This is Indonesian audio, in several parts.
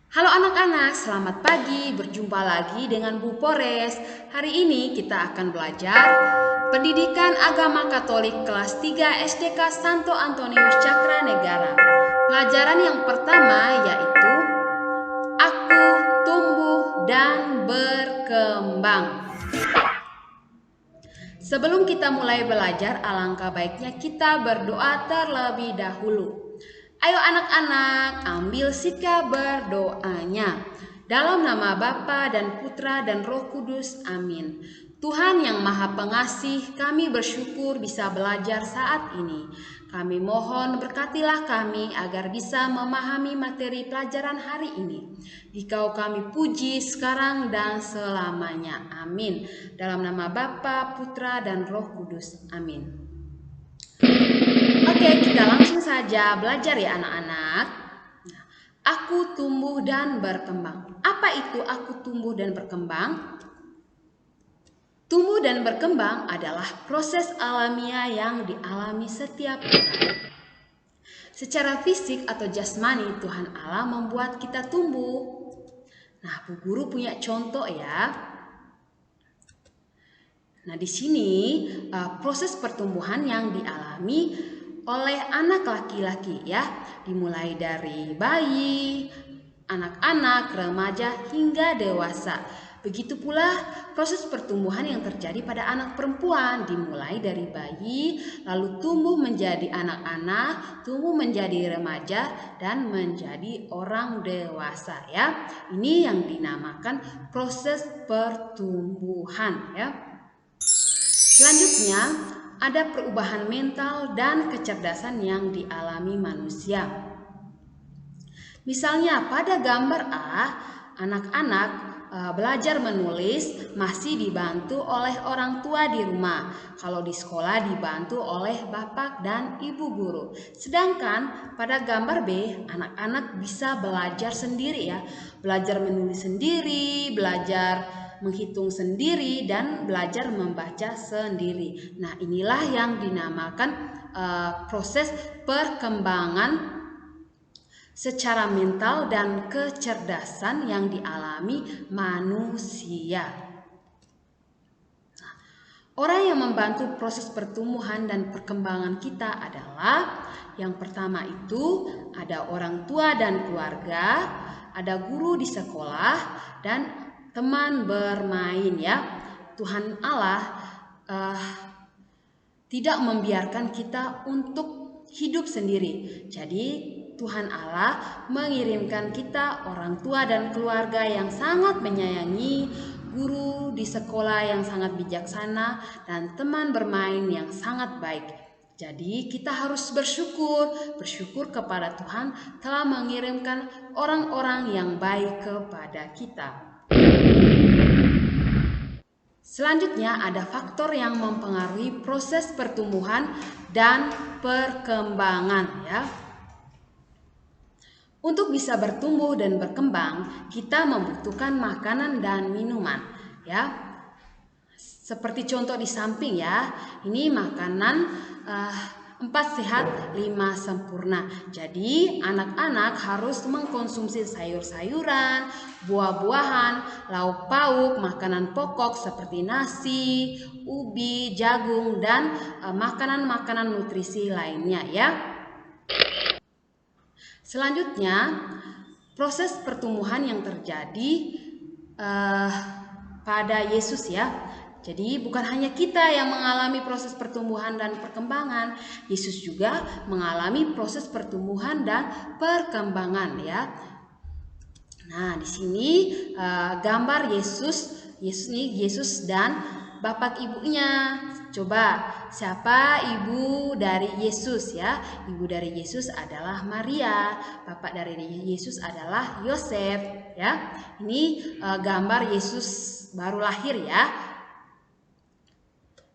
Halo anak-anak, selamat pagi. Berjumpa lagi dengan Bu Pores. Hari ini kita akan belajar Pendidikan Agama Katolik kelas 3 SDK Santo Antonius Cakra Negara. Pelajaran yang pertama yaitu Aku tumbuh dan berkembang. Sebelum kita mulai belajar, alangkah baiknya kita berdoa terlebih dahulu. Ayo anak-anak, ambil sikap berdoanya. Dalam nama Bapa dan Putra dan Roh Kudus, amin. Tuhan yang Maha Pengasih, kami bersyukur bisa belajar saat ini. Kami mohon berkatilah kami agar bisa memahami materi pelajaran hari ini. Dikau kami puji sekarang dan selamanya. Amin. Dalam nama Bapa, Putra, dan Roh Kudus. Amin. Oke, kita langsung saja belajar ya anak-anak. Aku tumbuh dan berkembang. Apa itu aku tumbuh dan berkembang? Tumbuh dan berkembang adalah proses alamiah yang dialami setiap orang. Secara fisik atau jasmani, Tuhan Allah membuat kita tumbuh. Nah, Bu Guru punya contoh ya. Nah, di sini proses pertumbuhan yang dialami oleh anak laki-laki ya, dimulai dari bayi, anak-anak, remaja hingga dewasa. Begitu pula proses pertumbuhan yang terjadi pada anak perempuan, dimulai dari bayi, lalu tumbuh menjadi anak-anak, tumbuh menjadi remaja, dan menjadi orang dewasa ya. Ini yang dinamakan proses pertumbuhan ya. Selanjutnya, ada perubahan mental dan kecerdasan yang dialami manusia. Misalnya pada gambar A, anak-anak belajar menulis masih dibantu oleh orang tua di rumah. Kalau di sekolah dibantu oleh bapak dan ibu guru. Sedangkan pada gambar B, anak-anak bisa belajar sendiri ya. Belajar menulis sendiri, belajar menghitung sendiri, dan belajar membaca sendiri. Nah, inilah yang dinamakan proses perkembangan secara mental dan kecerdasan yang dialami manusia. Nah, orang yang membantu proses pertumbuhan dan perkembangan kita adalah yang pertama itu ada orang tua dan keluarga, ada guru di sekolah, dan teman bermain ya. Tuhan Allah tidak membiarkan kita untuk hidup sendiri. Jadi Tuhan Allah mengirimkan kita orang tua dan keluarga yang sangat menyayangi, guru di sekolah yang sangat bijaksana, dan teman bermain yang sangat baik. Jadi kita harus bersyukur kepada Tuhan telah mengirimkan orang-orang yang baik kepada kita. Selanjutnya ada faktor yang mempengaruhi proses pertumbuhan dan perkembangan ya. Untuk bisa bertumbuh dan berkembang, kita membutuhkan makanan dan minuman ya. Seperti contoh di samping ya, ini makanan 4 sehat 5 sempurna. Jadi anak-anak harus mengkonsumsi sayur-sayuran, buah-buahan, lauk pauk, makanan pokok seperti nasi, ubi, jagung, dan makanan-makanan nutrisi lainnya ya. Selanjutnya, proses pertumbuhan yang terjadi pada Yesus ya. Jadi bukan hanya kita yang mengalami proses pertumbuhan dan perkembangan, Yesus juga mengalami proses pertumbuhan dan perkembangan ya. Nah, di sini gambar Yesus dan bapak ibunya. Coba, siapa ibu dari Yesus ya? Ibu dari Yesus adalah Maria, bapak dari Yesus adalah Yosef ya. Ini gambar Yesus baru lahir ya.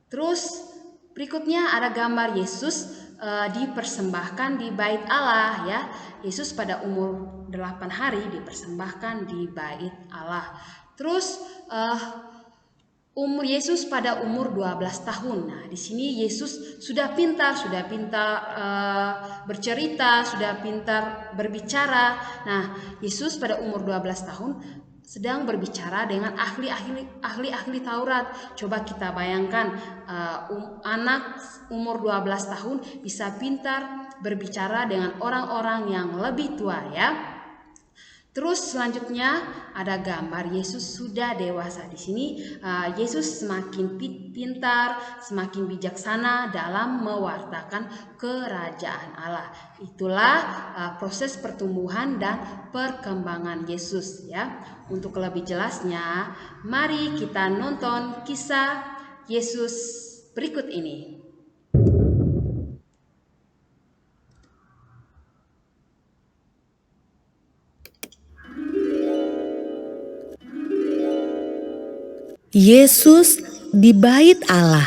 Terus berikutnya ada gambar Yesus dipersembahkan di bait Allah ya. Yesus pada umur 8 hari dipersembahkan di bait Allah. Terus Umur Yesus pada umur 12 tahun. Nah, di sini Yesus sudah pintar bercerita, sudah pintar berbicara. Nah, Yesus pada umur 12 tahun sedang berbicara dengan ahli-ahli Taurat. Coba kita bayangkan anak umur 12 tahun bisa pintar berbicara dengan orang-orang yang lebih tua ya. Terus selanjutnya ada gambar Yesus sudah dewasa. Di sini Yesus semakin pintar, semakin bijaksana dalam mewartakan kerajaan Allah. Itulah proses pertumbuhan dan perkembangan Yesus ya. Untuk lebih jelasnya, mari kita nonton kisah Yesus berikut ini. Yesus di Bait Allah.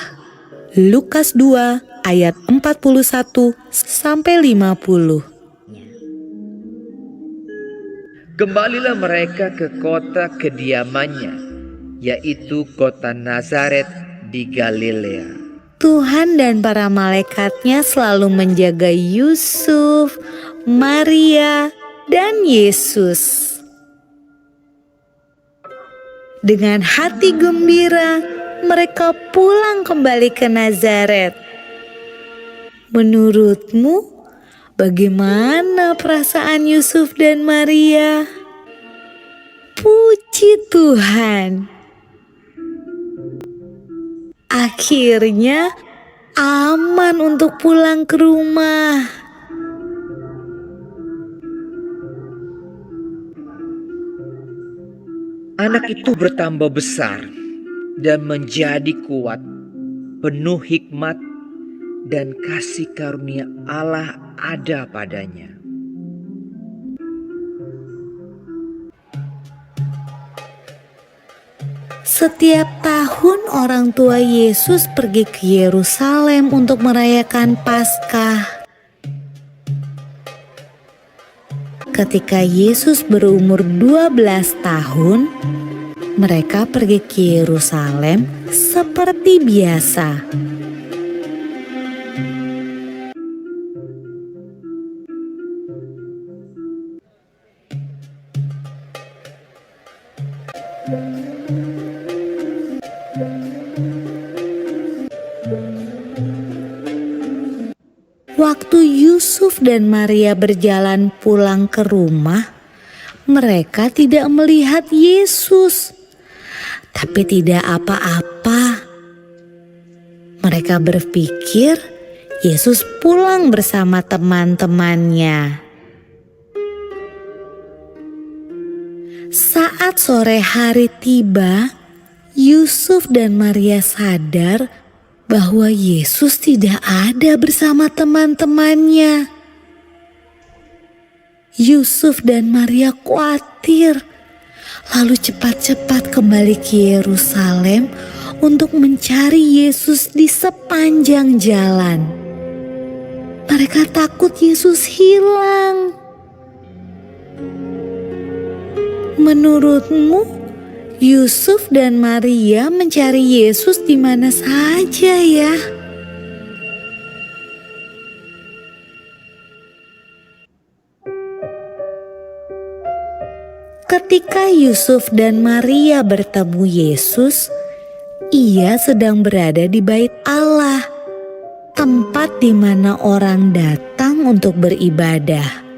Lukas 2 ayat 41 sampai 50. Kembalilah mereka ke kota kediamannya, yaitu kota Nazaret di Galilea. Tuhan dan para malaikatnya selalu menjaga Yusuf, Maria, dan Yesus. Dengan hati gembira, mereka pulang kembali ke Nazaret. Menurutmu, bagaimana perasaan Yusuf dan Maria? Puji Tuhan! Akhirnya aman untuk pulang ke rumah. Anak itu bertambah besar dan menjadi kuat, penuh hikmat dan kasih karunia Allah ada padanya. Setiap tahun orang tua Yesus pergi ke Yerusalem untuk merayakan Paskah. Ketika Yesus berumur 12 tahun, mereka pergi ke Yerusalem seperti biasa. Waktu Yusuf dan Maria berjalan pulang ke rumah, mereka tidak melihat Yesus. Tapi tidak apa-apa. Mereka berpikir Yesus pulang bersama teman-temannya. Saat sore hari tiba, Yusuf dan Maria sadar bahwa Yesus tidak ada bersama teman-temannya. Yusuf dan Maria khawatir, lalu cepat-cepat kembali ke Yerusalem untuk mencari Yesus di sepanjang jalan. Mereka takut Yesus hilang. Menurutmu, Yusuf dan Maria mencari Yesus di mana saja ya? Ketika Yusuf dan Maria bertemu Yesus, ia sedang berada di Bait Allah, tempat di mana orang datang untuk beribadah.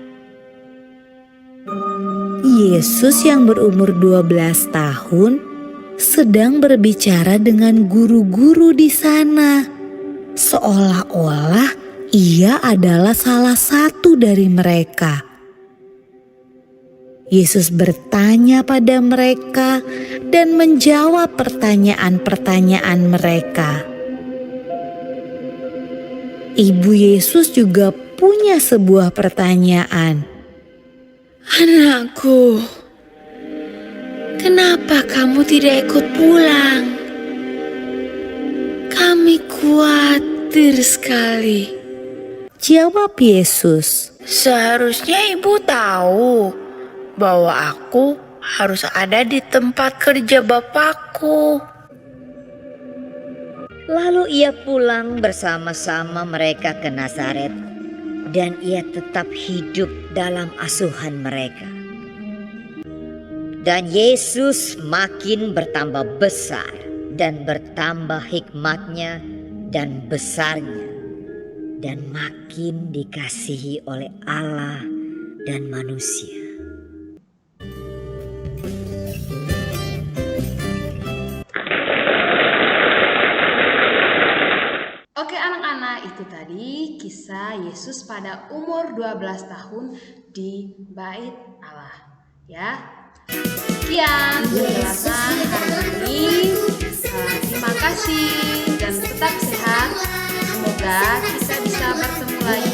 Yesus yang berumur 12 tahun sedang berbicara dengan guru-guru di sana, seolah-olah ia adalah salah satu dari mereka. Yesus bertanya pada mereka dan menjawab pertanyaan-pertanyaan mereka. Ibu Yesus juga punya sebuah pertanyaan. Anakku, kenapa kamu tidak ikut pulang? Kami khawatir sekali. Jawab Yesus. Seharusnya ibu tahu bahwa aku harus ada di tempat kerja Bapakku. Lalu ia pulang bersama-sama mereka ke Nazaret, dan ia tetap hidup dalam asuhan mereka. Dan Yesus makin bertambah besar dan bertambah hikmatnya dan besarnya, dan makin dikasihi oleh Allah dan manusia. Oke anak-anak, itu tadi kisah Yesus pada umur 12 tahun di Bait Allah. Ya, sekian penjelasan hari ini. Terima kasih dan tetap sehat. Semoga kita bisa bertemu lagi